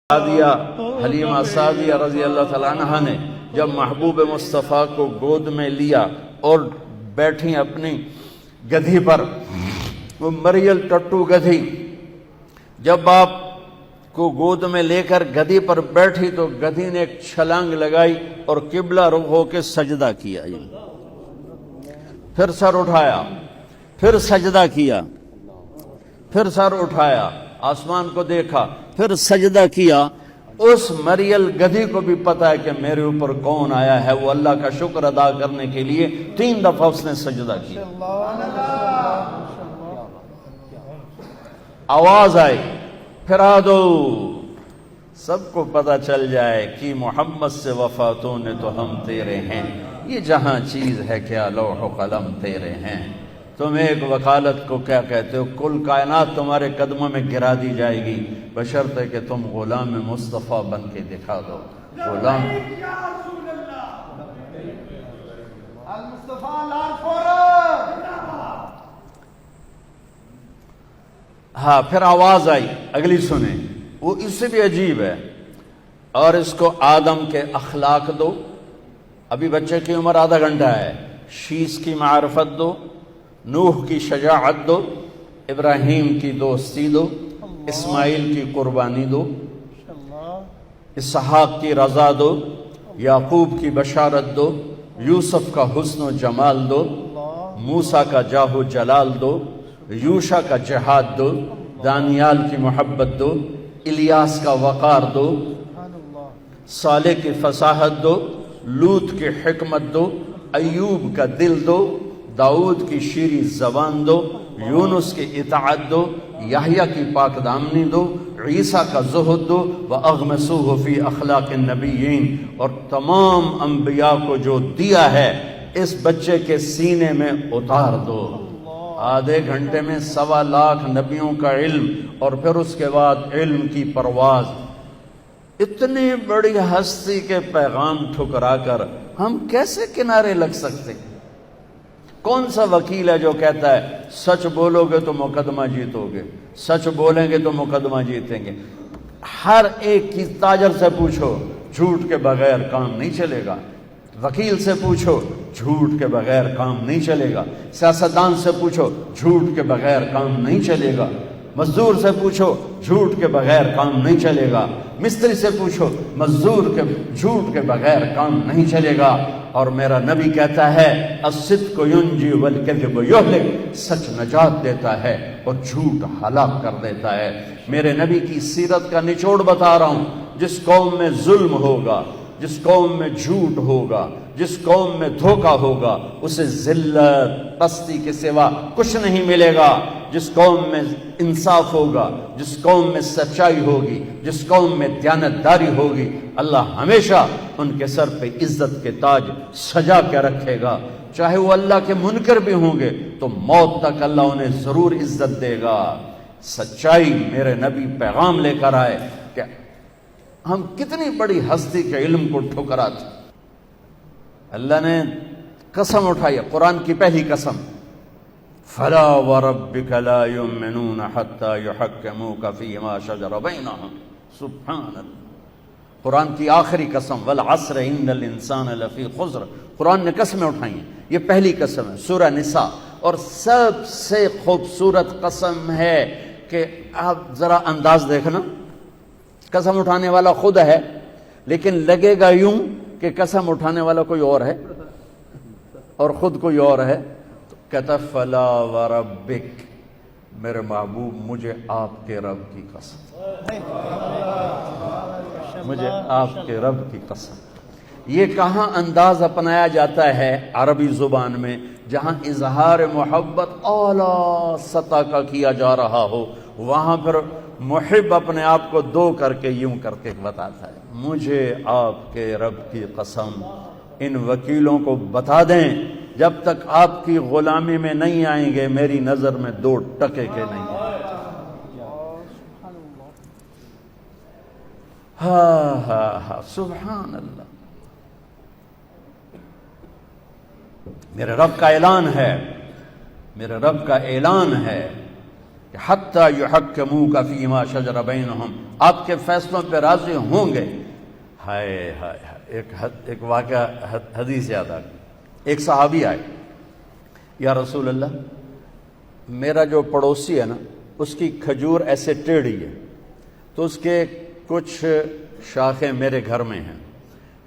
سعدیہ حلیمہ سعدیہ رضی اللہ تعالیٰ عنہ نے جب محبوب مصطفیٰ کو گود میں لیا اور بیٹھی اپنی گدھی پر، وہ مریل ٹٹو گدھی جب آپ کو گود میں لے کر گدھی پر بیٹھی تو گدھی نے ایک چھلانگ لگائی اور قبلہ رخ ہو کے سجدہ کیا، پھر سر اٹھایا، پھر سجدہ کیا، پھر سر اٹھایا، آسمان کو دیکھا، پھر سجدہ کیا۔ اس مریل گدھی کو بھی پتا ہے کہ میرے اوپر کون آیا ہے، وہ اللہ کا شکر ادا کرنے کے لیے 3 دفعہ اس نے سجدہ کیا۔ آواز آئی پھرا دو، سب کو پتا چل جائے کہ محمد سے وفاتوں نے تو ہم تیرے ہیں، یہ جہاں چیز ہے کیا لوح و قلم تیرے ہیں۔ تم ایک وکالت کو کیا کہتے ہو، کل کائنات تمہارے قدموں میں گرا دی جائے گی بشرطے کہ تم غلام مصطفیٰ بن کے دکھا دو۔ غلام ہاں، پھر آواز آئی، اگلی سنیں، وہ اس سے بھی عجیب ہے، اور اس کو آدم کے اخلاق دو، ابھی بچے کی عمر آدھا گھنٹہ ہے، شیش کی معرفت دو، نوح کی شجاعت دو، ابراہیم کی دوستی دو، اسماعیل کی قربانی دو، اسحاق کی رضا دو، یعقوب کی بشارت دو، یوسف کا حسن و جمال دو، موسیٰ کا جاہ و جلال دو، یوشع کا جہاد دو، دانیال کی محبت دو، الیاس کا وقار دو، صالح کی فصاحت دو، لوط کی حکمت دو، ایوب کا دل دو، داؤد کی شیریں زبان دو، یونس کی اطاعت دو، یحییٰ کی پاک دامنی دو، عیسیٰ کا زہد دو، وَأَغْمَسُوهُ فِي أَخْلَاقِ النَّبِيِّينَ، اور تمام انبیاء کو جو دیا ہے اس بچے کے سینے میں اتار دو۔ آدھے گھنٹے میں 1.25 لاکھ نبیوں کا علم، اور پھر اس کے بعد علم کی پرواز۔ اتنی بڑی ہستی کے پیغام ٹھکرا کر ہم کیسے کنارے لگ سکتے؟ کون سا وکیل ہے جو کہتا ہے سچ بولو گے تو مقدمہ جیتو گے، سچ بولیں گے تو مقدمہ جیتیں گے؟ ہر ایک کی تاجر سے پوچھو، جھوٹ کے بغیر کام نہیں چلے گا، وکیل سے پوچھو، جھوٹ کے بغیر کام نہیں چلے گا، سیاستدان سے پوچھو، جھوٹ کے بغیر کام نہیں چلے گا، مزدور سے پوچھو، جھوٹ کے بغیر کام نہیں چلے گا، مستری سے پوچھو، جھوٹ کے بغیر کام نہیں چلے گا۔ اور میرا نبی کہتا ہے الصدق ینجی والکذب یہلک، سچ نجات دیتا ہے اور جھوٹ ہلاک کر دیتا ہے۔ میرے نبی کی سیرت کا نچوڑ بتا رہا ہوں، جس قوم میں ظلم ہوگا، جس قوم میں جھوٹ ہوگا، جس قوم میں دھوکہ ہوگا، اسے ذلت پستی کے سوا کچھ نہیں ملے گا۔ جس قوم میں انصاف ہوگا، جس قوم میں سچائی ہوگی، جس قوم میں دیانتداری ہوگی، اللہ ہمیشہ ان کے سر پہ عزت کے تاج سجا کے رکھے گا۔ چاہے وہ اللہ کے منکر بھی ہوں گے تو موت تک اللہ انہیں ضرور عزت دے گا۔ سچائی میرے نبی پیغام لے کر آئے کہ ہم کتنی بڑی ہستی کے علم کو ٹھکراتے۔ اللہ نے قسم اٹھائی، قرآن کی پہلی قسم، فَلَا وَرَبِّكَ لَا يُؤْمِنُونَ حَتَّى يُحَكِّمُوكَ فِي مَا شَجَرَ بَيْنَهُمْ۔ سبحان اللہ۔ قرآن کی آخری قسم، وَالْعَصْرِ إِنَّ الْإِنسَانَ لَفِي خُسْرٍ، قرآن نے قسمیں اٹھائی ہیں، یہ پہلی قسم ہے، سورہ نساء، اور سب سے خوبصورت قسم ہے کہ آپ ذرا انداز دیکھنا، قسم اٹھانے والا خود ہے لیکن لگے گا یوں کہ قسم اٹھانے والا کوئی اور ہے اور خود کوئی اور ہے۔ تو کہتا فلا وربک، میرے محبوب مجھے آپ کے رب کی قسم، مجھے آپ کے رب کی قسم۔ یہ کہاں انداز اپنایا جاتا ہے عربی زبان میں جہاں اظہار محبت اعلیٰ سطح کا کیا جا رہا ہو، وہاں پھر محب اپنے آپ کو دو کر کے یوں کر کے بتاتا ہے، مجھے آپ کے رب کی قسم۔ ان وکیلوں کو بتا دیں جب تک آپ کی غلامی میں نہیں آئیں گے میری نظر میں 2 ٹکے کے نہیں ہیں۔ ہاں ہاں ہاں، سبحان اللہ۔ میرے رب کا اعلان ہے، میرے رب کا اعلان ہے کہ حتی یحکموک فیما شجر بینہم، آپ کے فیصلوں پہ راضی ہوں گے۔ ہائے ہائے ہائے، ایک واقعہ حدیث یاد آ گئی۔ ایک صحابی آئے، یا رسول اللہ میرا جو پڑوسی ہے نا اس کی کھجور ایسے ٹیڑھی ہے، تو اس کے کچھ شاخیں میرے گھر میں ہیں،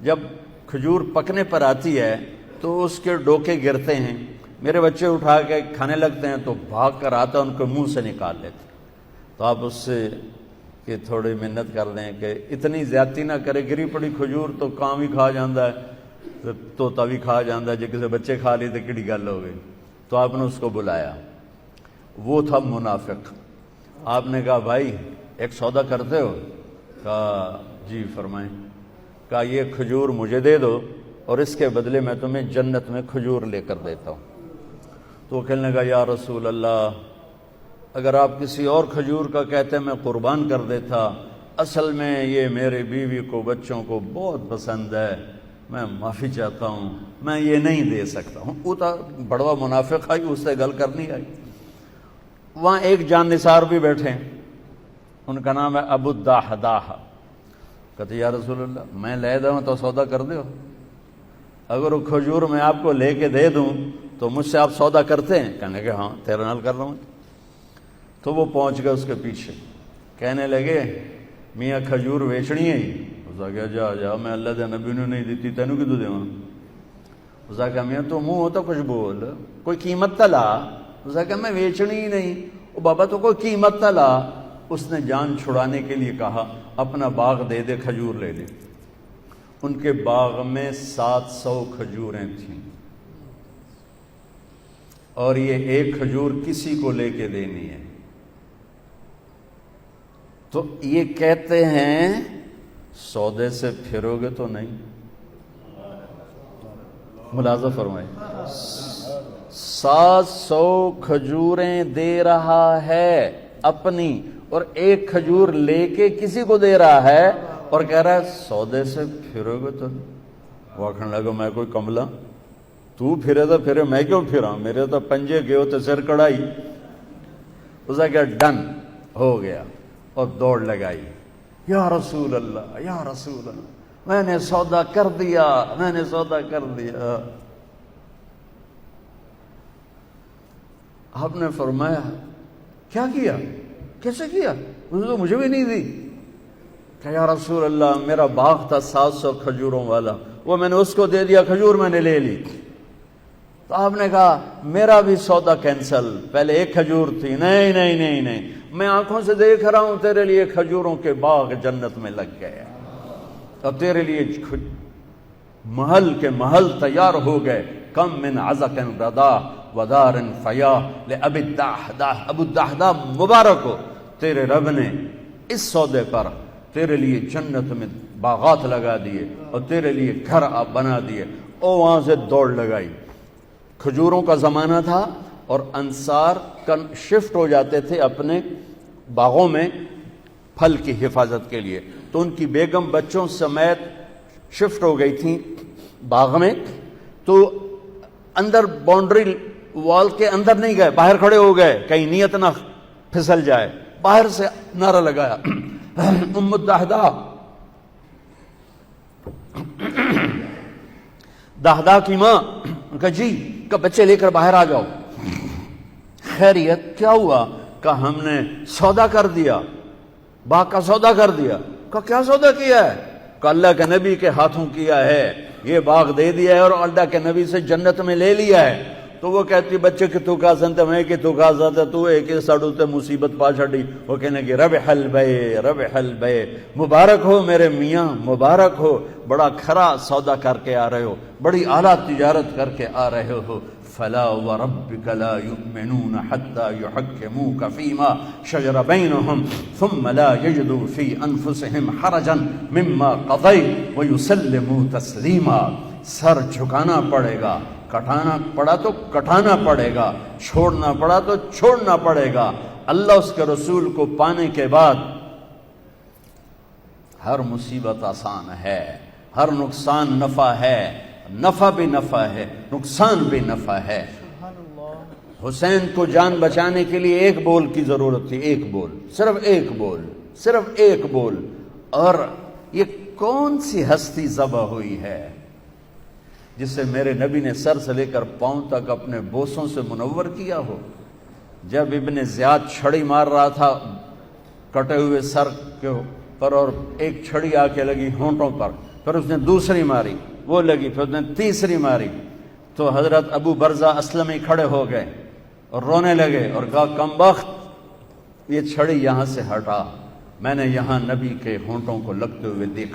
جب کھجور پکنے پر آتی ہے تو اس کے ڈوکے گرتے ہیں، میرے بچے اٹھا کے کھانے لگتے ہیں تو بھاگ کر آتا ان کو منہ سے نکال لیتے۔ تو آپ اس سے کہ تھوڑی منت کر دیں کہ اتنی زیادتی نہ کرے، گری پڑی کھجور تو کام ہی کھا جاندہ ہے، طوطا بھی کھا جاندہ ہے، جے کسی بچے کھا لی تو کڑی گل ہو گئی۔ تو آپ نے اس کو بلایا، وہ تھا منافق۔ آپ نے کہا بھائی ایک سودا کرتے ہو؟ کہا جی فرمائیں۔ کہا یہ کھجور مجھے دے دو اور اس کے بدلے میں تمہیں جنت میں کھجور لے کر دیتا ہوں۔ تو وہ کہنے لگا یا رسول اللہ اگر آپ کسی اور کھجور کا کہتے میں قربان کر دیتا، اصل میں یہ میرے بیوی کو بچوں کو بہت پسند ہے، میں معافی چاہتا ہوں، میں یہ نہیں دے سکتا ہوں۔ وہ تو بڑوا منافق آئی، اس سے گل کرنی آئی۔ وہاں ایک جان نثار بھی بیٹھے ہیں، ان کا نام ہے ابو الدحداح۔ کہتے یا رسول اللہ میں لے دوں تو سودا کر دو، اگر وہ کھجور میں آپ کو لے کے دے دوں تو مجھ سے آپ سودا کرتے ہیں؟ کہنے کہ ہاں تیرے نال کر رہا ہوں۔ تو وہ پہنچ گئے اس کے پیچھے، کہنے لگے میاں کھجور بیچنی ہے؟ اس نے کہا جا جا، میں اللہ دے نبی نے نہیں دیتی، تینوں کدو دیواں؟ اس نے کہا میاں تو منہ ہو تو کچھ بول، کوئی قیمت تلا۔ اس نے کہا میں بیچنی ہی نہیں۔ او بابا تو کوئی قیمت تلا۔ اس نے جان چھڑانے کے لیے کہا اپنا باغ دے دے، کھجور لے لے۔ ان کے باغ میں 700 کھجوریں تھیں، اور یہ ایک کھجور کسی کو لے کے دینی ہے۔ تو یہ کہتے ہیں سودے سے پھرو گے تو نہیں؟ ملاحظہ فرمائیں، 700 کھجوریں دے رہا ہے اپنی، اور ایک کھجور لے کے کسی کو دے رہا ہے، اور کہہ رہا ہے سودے سے پھرو گے تو نہیں؟ وہ کہنے لگا میں کوئی کملا، تو پھرے تو پھرے، میں کیوں پھرا، میرے تو پنجے گئے ہوتے سر کڑائی۔ اس نے کہا ڈن ہو گیا، اور دوڑ لگائی، یا رسول اللہ یا رسول اللہ میں نے سودا کر دیا، میں نے سودا کر دیا۔ آپ نے فرمایا کیا کیا، کیسے کیا؟ اس نے تو مجھے بھی نہیں دی۔ کہ یا رسول اللہ میرا باغ تھا 700 کھجوروں والا، وہ میں نے اس کو دے دیا، کھجور میں نے لے لی۔ تو آپ نے کہا میرا بھی سودا کینسل، پہلے ایک کھجور تھی، نہیں نہیں نہیں نہیں، میں آنکھوں سے دیکھ رہا ہوں تیرے لیے کھجوروں کے باغ جنت میں لگ گئے، اور تیرے لیے محل کے محل تیار ہو گئے۔ کم من عزق ردا ودار فیا لأبی الدحداح، ابو الدحداح مبارک ہو، تیرے رب نے اس سودے پر تیرے لیے جنت میں باغات لگا دیے اور تیرے لیے گھر آپ بنا دیے۔ اور وہاں سے دوڑ لگائی۔ کھجوروں کا زمانہ تھا اور انصار شفٹ ہو جاتے تھے اپنے باغوں میں پھل کی حفاظت کے لیے، تو ان کی بیگم بچوں سمیت شفٹ ہو گئی تھیں باغ میں، تو اندر باؤنڈری وال کے اندر نہیں گئے، باہر کھڑے ہو گئے کہیں نیت نہ پھسل جائے۔ باہر سے نعرہ لگایا ام الدحداح، دحداح کی ماں، کہا جی، کہ بچے لے کر باہر آ جاؤ۔ خیریت کیا ہوا؟ کہ ہم نے سودا کر دیا، باغ کا سودا کر دیا۔ کہ کیا سودا کیا ہے؟ کہ اللہ کے نبی کے ہاتھوں کیا ہے، یہ باغ دے دیا ہے اور اللہ کے نبی سے جنت میں لے لیا ہے۔ تو وہ کہتی بچے کہ تو کا سنتا، میں کہ تو کا سنتا، تو ایک ساڑھو تے مصیبت پا چھڑی۔ وہ کہنے کہ ربح البیع ربح البیع، مبارک ہو میرے میاں، مبارک ہو، بڑا کھرا سودا کر کے آ رہے ہو، بڑی اعلیٰ تجارت کر کے آ رہے ہو۔ فلا وربك لا يؤمنون حتى يحكموك فيما شجر بينهم ثم لا يجدوا في انفسهم حرجا مما قضيت ويسلموا تسليما۔ سر جھکانا پڑے گا، کٹانا پڑا تو کٹانا پڑے گا، چھوڑنا پڑا تو چھوڑنا پڑے گا۔ اللہ اس کے رسول کو پانے کے بعد ہر مصیبت آسان ہے، ہر نقصان نفع ہے، نفع بھی نفع ہے، نقصان بھی نفع ہے۔ حسین کو جان بچانے کے لیے ایک بول کی ضرورت تھی، ایک بول، صرف ایک بول، صرف ایک بول. اور یہ کون سی ہستی ذبح ہوئی ہے جسے میرے نبی نے سر سے لے کر پاؤں تک اپنے بوسوں سے منور کیا ہو؟ جب ابن زیاد چھڑی مار رہا تھا کٹے ہوئے سر کے پر، اور ایک چھڑی آ کے لگی ہونٹوں پر، پھر اس نے دوسری ماری، وہ لگی، پھر اس نے تیسری ماری، تو حضرت ابو برزہ اسلمی کھڑے ہو گئے اور رونے لگے اور کہا کمبخت، یہ چھڑی یہاں سے ہٹا، میں نے یہاں نبی کے ہونٹوں کو لگتے ہوئے دیکھا.